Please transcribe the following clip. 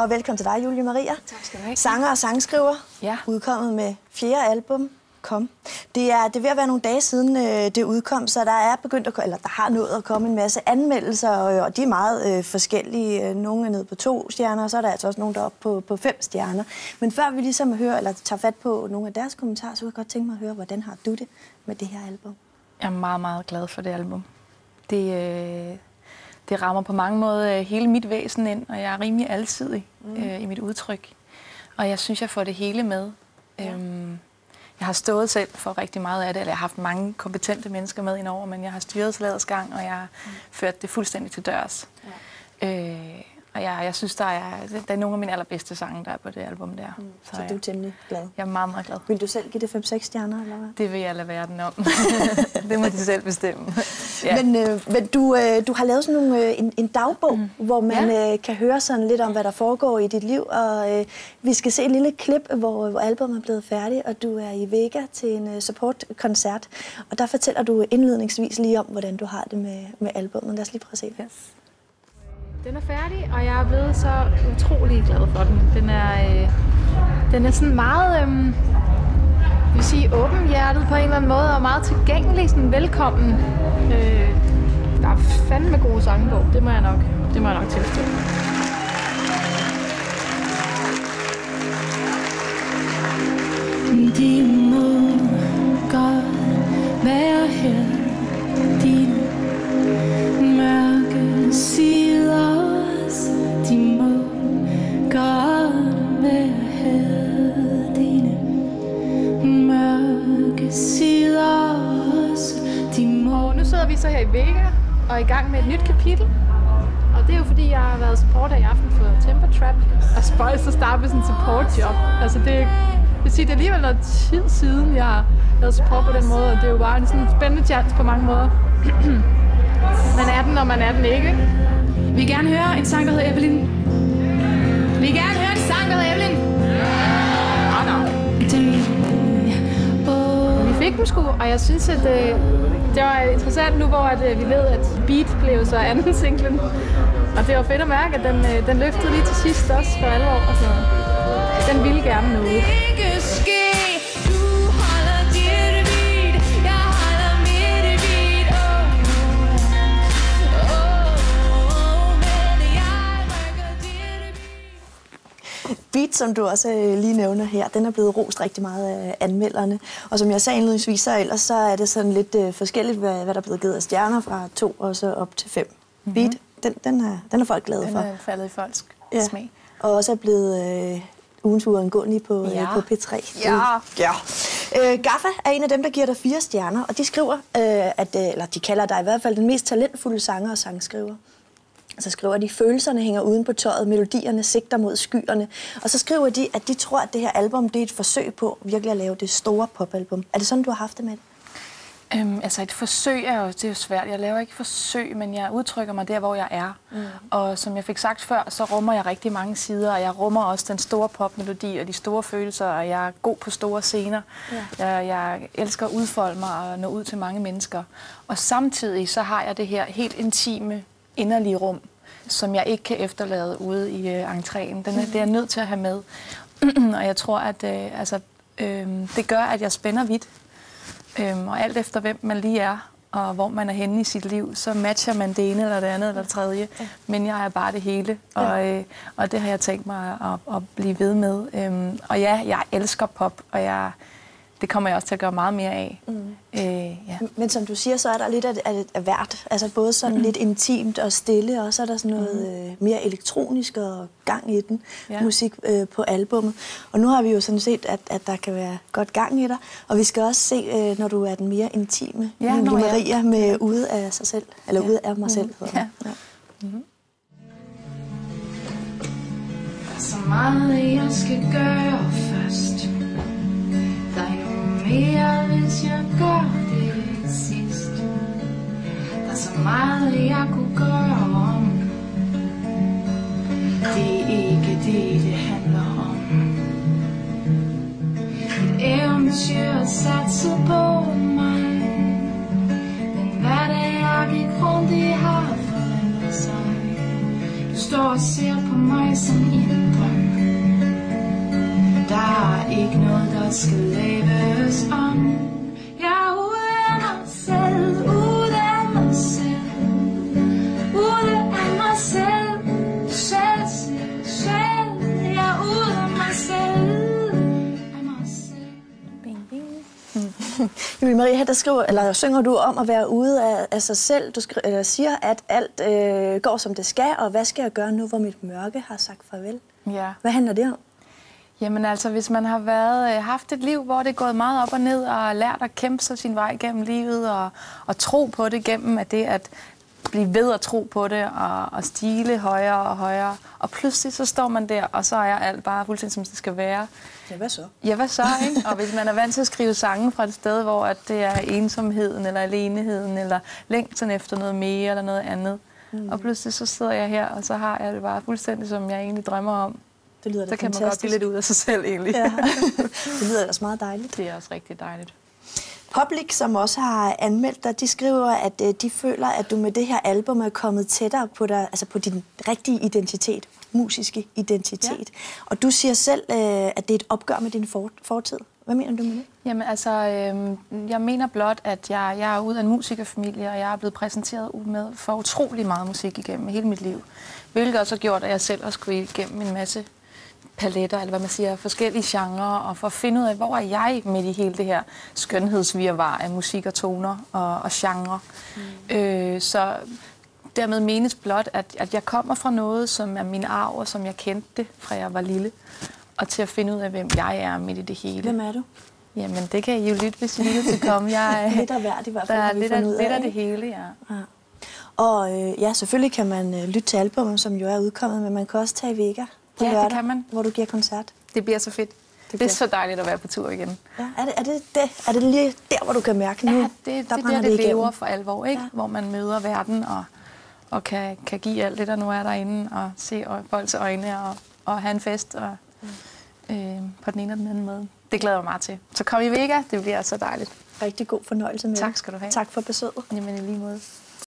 Og velkommen til dig, Julie Maria. Tak skal du have. Sanger og sangskriver. Ja. Udkommet med 4. album. Kom. Det er ved at være nogle dage siden det udkom, så der er begyndt at, eller der har nået at komme en masse anmeldelser, og de er meget forskellige. Nogle er nede på 2 stjerner, og så er der altså også nogle, der er oppe på 5 stjerner. Men før vi ligesom hører, eller tager fat på nogle af deres kommentarer, så kunne jeg godt tænke mig at høre, hvordan har du det med det her album? Jeg er meget, meget glad for det album. Det rammer på mange måder hele mit væsen ind, og jeg er rimelig alsidig i mit udtryk. Og jeg synes, jeg får det hele med. Ja. Jeg har stået selv for rigtig meget af det, eller jeg har haft mange kompetente mennesker med indover, men jeg har styret slagets gang, og jeg har ført det fuldstændig til dørs. Ja. Og jeg synes, der er nogle af mine allerbedste sange, der er på det album der. Så du er temmelig glad? Jeg er meget, meget glad. Vil du selv give det 5-6 stjerner, eller hvad? Det vil jeg lade verden om. Det må de selv bestemme. Ja. Men du har lavet sådan en dagbog, hvor man kan høre sådan lidt om, hvad der foregår i dit liv. Og vi skal se et lille klip, hvor albumet er blevet færdigt, og du er i Vega til en support-koncert. Og der fortæller du indledningsvis lige om, hvordan du har det med albumet. Lad os lige prøve at se det. Yes. Den er færdig, og jeg er blevet så utrolig glad for den. Den er sådan meget, jeg vil sige, åbenhjertet på en eller anden måde, og meget tilgængelig, sådan velkommen. Der er fandme gode sange på, det må jeg nok tilstå. De må godt være her, din mørke sider også. De må godt være her, dine mørke sider også. De må. Nu sidder vi så her i Vega og er i gang med et nyt kapitel. Og det er jo fordi, jeg har været supporter i aften for Temper Trap. Og spøjst at starte med sådan en supportjob. Altså det vil sige, det er alligevel noget tid siden, jeg har lavet support på den måde. Og det er jo bare en sådan spændende chance på mange måder. Man er den, og man er den ikke. Vi vil gerne høre en sang, der hedder Evelyn. Vi vil gerne høre en sang, der hedder Evelyn. Vi fik dem sgu, og jeg synes, at det var interessant nu, hvor vi ved, at Beat blev så anden singlen. Og det var fedt at mærke, at den løftede lige til sidst også for alvor. Og sådan. Den ville gerne noget. Beat, som du også lige nævner her, den er blevet rost rigtig meget af anmelderne. Og som jeg sagde indledningsvis, så er det sådan lidt forskelligt, hvad der er blevet givet af stjerner fra 2 og så op til 5. Beat, den er folk glade for. Den er faldet i folks smag. Og også er blevet ugens uundgåelige på P3. Ja. Gaffa er en af dem, der giver dig 4 stjerner, og de skriver, eller de kalder dig i hvert fald den mest talentfulde sanger og sangskriver. Så skriver de, følelserne hænger uden på tøjet, melodierne sigter mod skyerne. Og så skriver de, at de tror, at det her album det er et forsøg på virkelig at lave det store popalbum. Er det sådan, du har haft det med det? Altså et forsøg det er jo svært. Jeg laver ikke forsøg, men jeg udtrykker mig der, hvor jeg er. Og som jeg fik sagt før, så rummer jeg rigtig mange sider, og jeg rummer også den store popmelodi og de store følelser, og jeg er god på store scener. Ja. Jeg elsker at udfolde mig og nå ud til mange mennesker. Og samtidig så har jeg det her helt intime, inderlige rum, som jeg ikke kan efterlade ude i entréen. Det er jeg nødt til at have med. Og jeg tror, at det gør, at jeg spænder vidt. Og alt efter, hvem man lige er, og hvor man er henne i sit liv, så matcher man det ene eller det andet eller det tredje. Men jeg er bare det hele, og det har jeg tænkt mig at blive ved med. Og ja, jeg elsker pop, og det kommer jeg også til at gøre meget mere af. Men som du siger, så er der lidt af hvert. Altså både sådan lidt intimt og stille, og så er der sådan noget mere elektronisk og gang i den musik på albummet. Og nu har vi jo sådan set, at der kan være godt gang i dig. Og vi skal også se, når du er den mere intime, Maria, med ude af sig selv. Eller ude af mig selv. Der er så meget, jeg skal gøre først. Der er jo mere, hvis jeg gør det sidst. Der er så meget, jeg kunne gøre om. Det er ikke det handler om. Et eventyr satset på mig. Den hverdag, jeg gik rundt i, har forandret sig. Du står og ser på mig som en ikke noget, der skal laves om. Jeg er ude af mig selv, ude af mig selv, ude af mig selv, selv, selv, selv. Jeg er ude af mig selv, af mig selv. Bing, bing. Julie Marie, her der synger du om at være ude af sig selv. Du siger, at alt går som det skal, og hvad skal jeg gøre nu, hvor mit mørke har sagt farvel? Ja. Hvad handler det om? Jamen altså, hvis man har haft et liv, hvor det er gået meget op og ned, og lært at kæmpe sig sin vej gennem livet, og tro på det gennem det at blive ved at tro på det, og stile højere og højere. Og pludselig så står man der, og så er alt bare fuldstændig, som det skal være. Ja, hvad så? Ja, hvad så, ikke? Og hvis man er vant til at skrive sange fra et sted, hvor at det er ensomheden, eller aleneheden, eller længten efter noget mere, eller noget andet. Og pludselig så sidder jeg her, og så har jeg det bare fuldstændig, som jeg egentlig drømmer om. Det lyder da så kan fantastisk. man godt blive lidt ud af sig selv, egentlig. Ja. Det lyder ellers meget dejligt. Det er også rigtig dejligt. Public, som også har anmeldt dig, de skriver, at de føler, at du med det her album er kommet tættere på dig, altså på din rigtige identitet, musiske identitet. Ja. Og du siger selv, at det er et opgør med din fortid. Hvad mener du med det? Jamen altså, jeg mener blot, at jeg er ude af en musikerfamilie, og jeg er blevet præsenteret med for utrolig meget musik igennem hele mit liv. Hvilket også har gjort, at jeg selv har skulle igennem en masse paletter, eller hvad man siger, forskellige genrer, og for at finde ud af, hvor er jeg midt i hele det her skønhedsvirvar af musik og toner og genre. Så dermed menes blot, at jeg kommer fra noget, som er min arv, og som jeg kendte det, fra jeg var lille, og til at finde ud af, hvem jeg er midt i det hele. Hvem er du? Jamen, det kan I jo lytte, hvis I lytter til komme. Jeg er lidt af hvert i hvert fald. Der er lidt af det hele, ja. Og ja, selvfølgelig kan man lytte til albumet, som jo er udkommet, men man kan også tage i Vega på lørdag, det kan man. Hvor du giver koncert. Det bliver så fedt. Det er så dejligt at være på tur igen. Ja, er det lige der, hvor du kan mærke nu? Ja, det der lever for alvor, ikke? Ja. Hvor man møder verden og kan give alt det, der nu er derinde, og se folks øjne og have en fest og, på den ene og den anden måde. Det glæder jeg mig meget til. Så kom i Vega, det bliver så dejligt. Rigtig god fornøjelse med Tak skal du have. Tak for besøget. Jamen i lige måde.